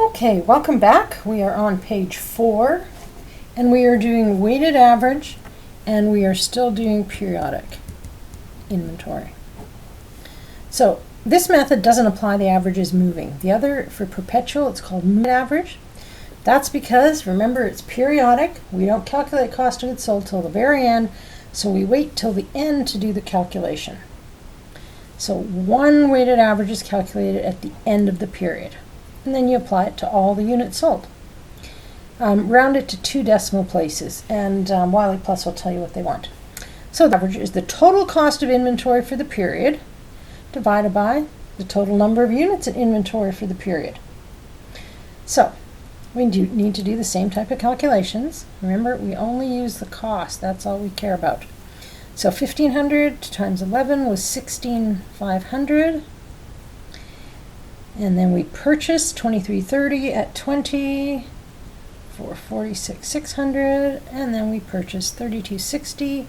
Okay, welcome back. We are on page 4, and we are doing weighted average, and we are still doing periodic inventory. So this method doesn't apply the averages moving. The other, for perpetual, it's called moving average. That's because, remember, it's periodic. We don't calculate cost of goods sold till the very end, so we wait till the end to do the calculation. So one weighted average is calculated at the end of the period, and then you apply it to all the units sold. Round it to 2 decimal places, and Wiley Plus will tell you what they want. So the average is the total cost of inventory for the period divided by the total number of units in inventory for the period. So we need to do the same type of calculations. Remember, we only use the cost. That's all we care about. So 1,500 times 11 was 16,500. And then we purchased 2330 at 20 for 46,600. And then we purchased 3260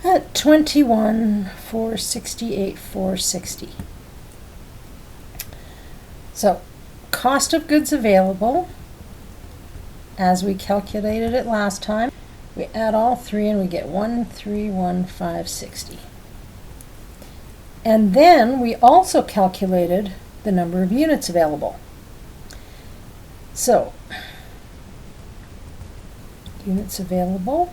at 21 for 68,460. So cost of goods available, as we calculated it last time, we add all three and we get 1,31560. And then we also calculated the number of units available. So units available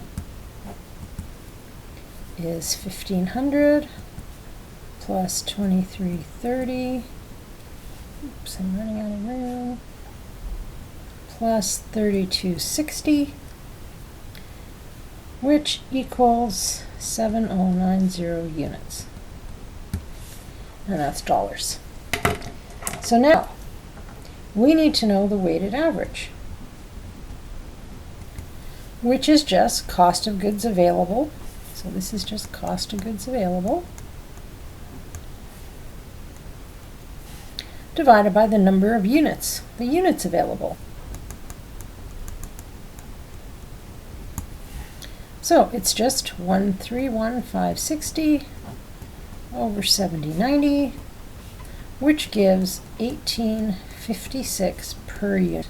is 1,500 plus 2330. Oops, I'm running out of room. Plus 3260, which equals 7,090 units. And that's dollars. So now we need to know the weighted average, which is just cost of goods available. So this is just cost of goods available divided by the number of units, the units available. So it's just 1,31560 over 7090, which gives 1856 per unit.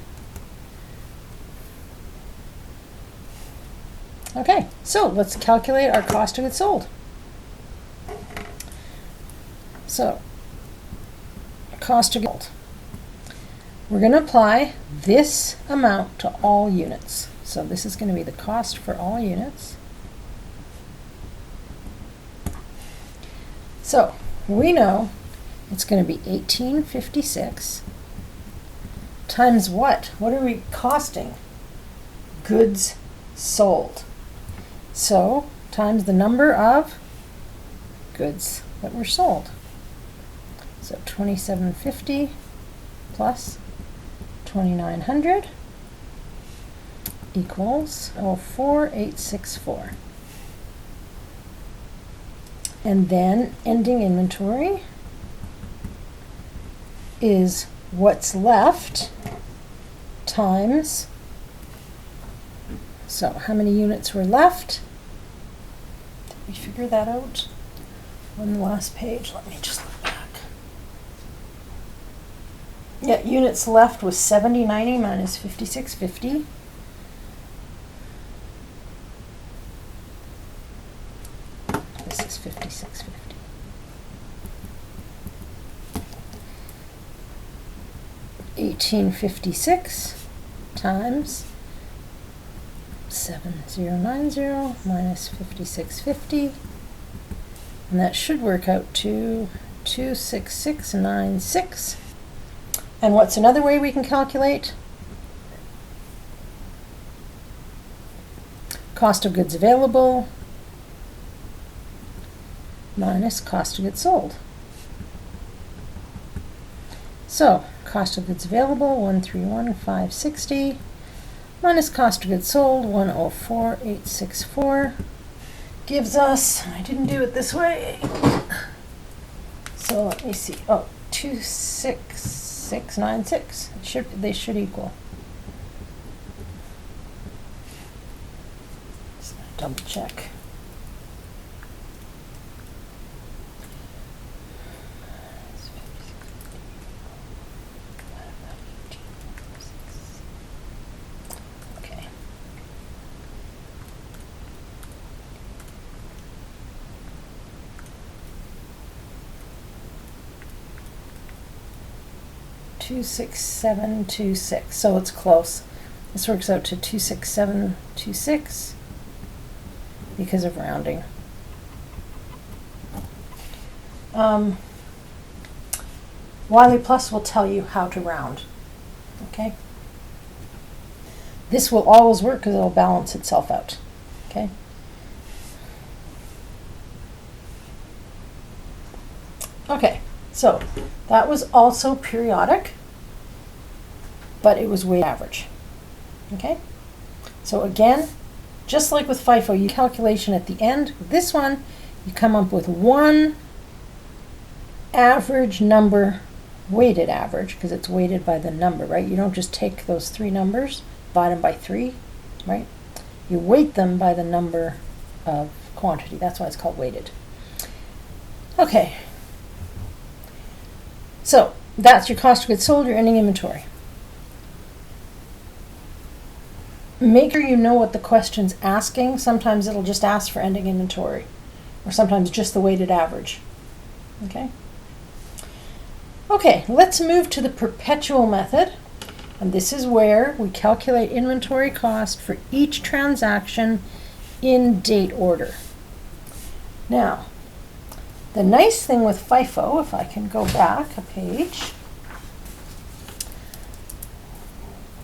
Okay, so let's calculate our cost of goods sold. So, cost of goods sold. We're going to apply this amount to all units. So this is going to be the cost for all units. So we know it's going to be 1856 times what? What are we costing? Goods sold. So times the number of goods that were sold. So 2,750 plus 2,900 equals 04864. And then ending inventory is what's left times, so how many units were left? Did we figure that out on the last page? Let me just look back. Yeah, units left was 7090 minus 5650. This is 5650. 1856 times 7090 minus 5650, and that should work out to 26696. And what's another way we can calculate? Cost of goods available minus cost of goods sold. So cost of goods available 1,31560 minus cost of goods sold 1,04864 gives us, I didn't do it this way, so let me see, 26696. They should equal. Just double check. 26726. So it's close. This works out to 26726 because of rounding. Wiley Plus will tell you how to round. Okay? This will always work because it'll balance itself out. Okay? Okay, so that was also periodic, but it was weighted average. Okay? So again, just like with FIFO, you calculation at the end. This one, you come up with one average number, weighted average, because it's weighted by the number, right? You don't just take those three numbers, divide them by 3, right? You weight them by the number of quantity. That's why it's called weighted. Okay. So that's your cost of goods sold, your ending inventory. Make sure you know what the question's asking. Sometimes it'll just ask for ending inventory, or sometimes just the weighted average. Okay? Okay, let's move to the perpetual method. And this is where we calculate inventory cost for each transaction in date order. Now, the nice thing with FIFO, if I can go back a page,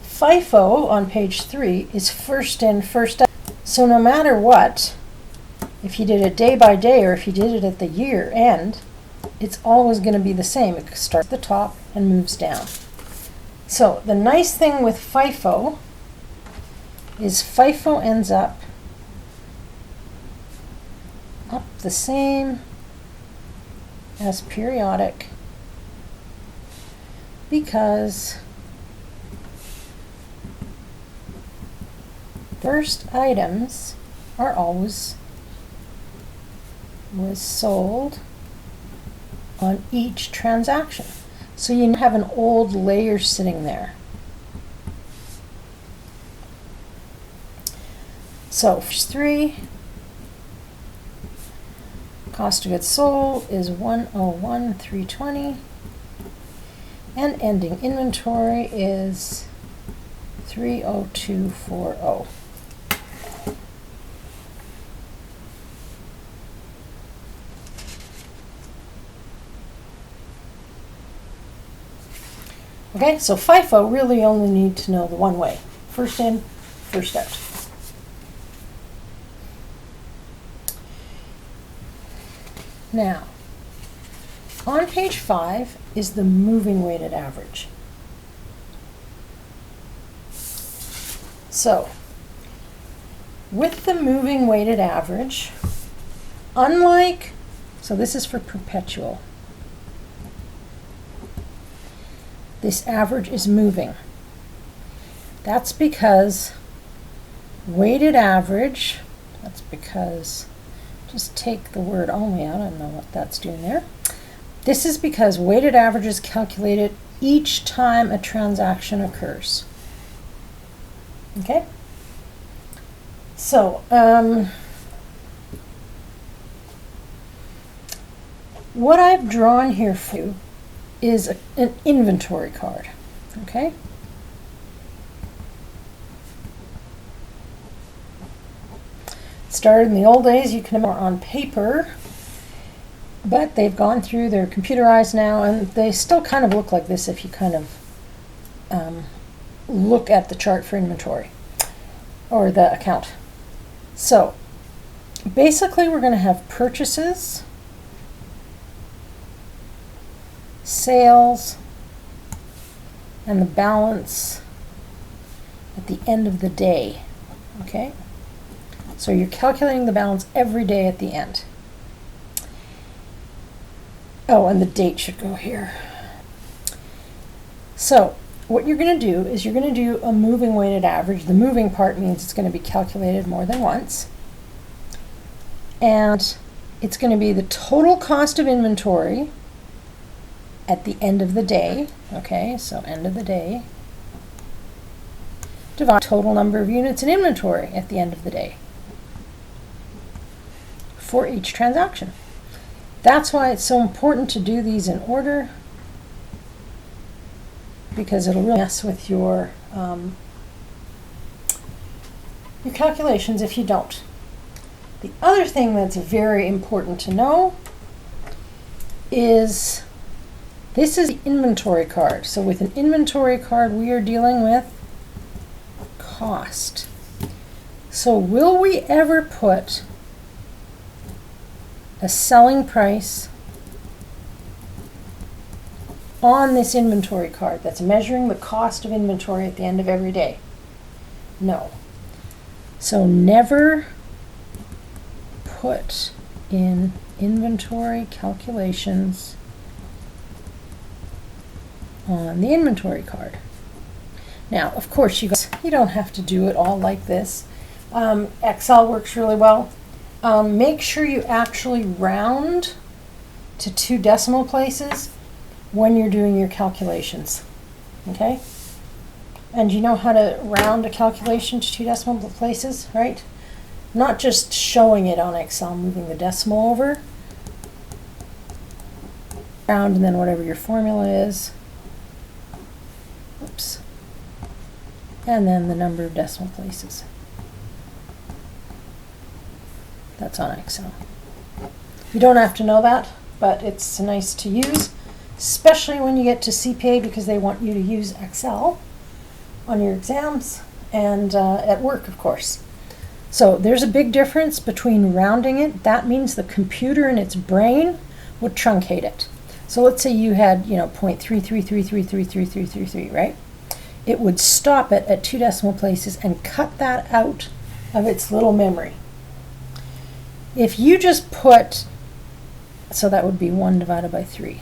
FIFO on page 3 is first in, first out. So no matter what, if you did it day by day or if you did it at the year end, it's always going to be the same. It starts at the top and moves down. So the nice thing with FIFO is FIFO ends up the same as periodic because first items are always was sold on each transaction. So you have an old layer sitting there. So 3, cost of goods sold is 101,320, and ending inventory is 30240. Okay, so FIFO really only need to know the one way. First in, first out. Now, on page 5 is the moving weighted average. So, with the moving weighted average, unlike, so this is for perpetual. This average is moving. That's because weighted average, that's because, just take the word only out, I don't know what that's doing there. This is because weighted average is calculated each time a transaction occurs. Okay? So, what I've drawn here for you is an inventory card, okay? Started in the old days, you can remember on paper, but they've gone through, they're computerized now, and they still kind of look like this if you kind of look at the chart for inventory or the account. So basically we're going to have purchases, sales, and the balance at the end of the day, okay? So you're calculating the balance every day at the end. Oh, and the date should go here. So what you're going to do is you're going to do a moving weighted average. The moving part means it's going to be calculated more than once. And it's going to be the total cost of inventory at the end of the day, okay, so end of the day, divide total number of units in inventory at the end of the day for each transaction. That's why it's so important to do these in order. because it'll really mess with your calculations if you don't. The other thing that's very important to know is this is the inventory card. So with an inventory card, we are dealing with cost. So will we ever put a selling price on this inventory card that's measuring the cost of inventory at the end of every day? No. So never put in inventory calculations on the inventory card. Now, of course, you don't have to do it all like this. Excel works really well. Make sure you actually round to 2 decimal places when you're doing your calculations. Okay? And you know how to round a calculation to 2 decimal places, right? Not just showing it on Excel, moving the decimal over. Round, and then whatever your formula is. Oops. And then the number of decimal places. That's on Excel. You don't have to know that, but it's nice to use, especially when you get to CPA, because they want you to use Excel on your exams and at work, of course. So there's a big difference between rounding it. That means the computer in its brain would truncate it. So let's say you had, 0.333333333, right? It would stop it at 2 decimal places and cut that out of its little memory. If you just put, so that would be 1 divided by 3.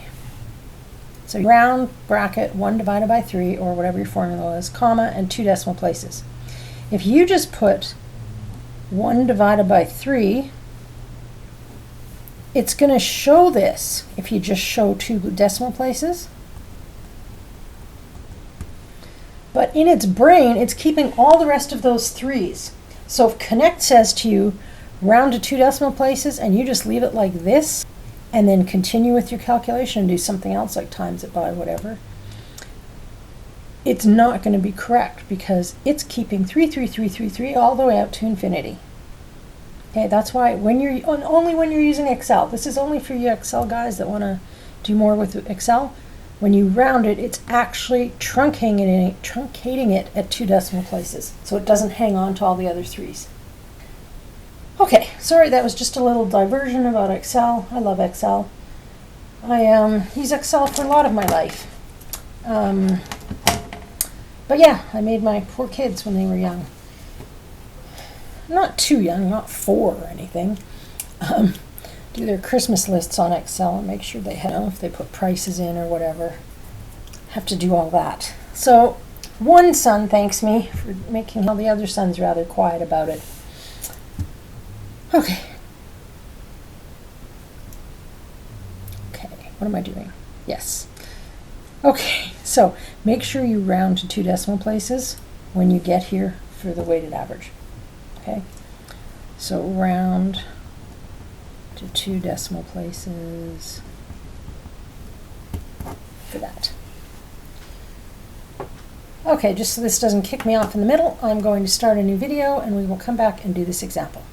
So round bracket 1 divided by 3, or whatever your formula is, comma, and 2 decimal places. If you just put 1 divided by 3, it's going to show this if you just show 2 decimal places. But in its brain, it's keeping all the rest of those 3's. So if Connect says to you, round to 2 decimal places, and you just leave it like this, and then continue with your calculation and do something else like times it by whatever, it's not going to be correct because it's keeping 33333 all the way up to infinity. Okay, that's why only when you're using Excel, this is only for you Excel guys that want to do more with Excel, when you round it, it's actually truncating it at 2 decimal places, so it doesn't hang on to all the other 3's. Okay, sorry, that was just a little diversion about Excel. I love Excel. I use Excel for a lot of my life. But yeah, I made my poor kids when they were young. Not too young, not 4 or anything. Do their Christmas lists on Excel and make sure they if they put prices in or whatever. Have to do all that. So one son thanks me for making all the other sons rather quiet about it. Okay. Okay, what am I doing? Yes. Okay, so make sure you round to 2 decimal places when you get here for the weighted average. Okay, so round to 2 decimal places for that. Okay, just so this doesn't kick me off in the middle, I'm going to start a new video and we will come back and do this example.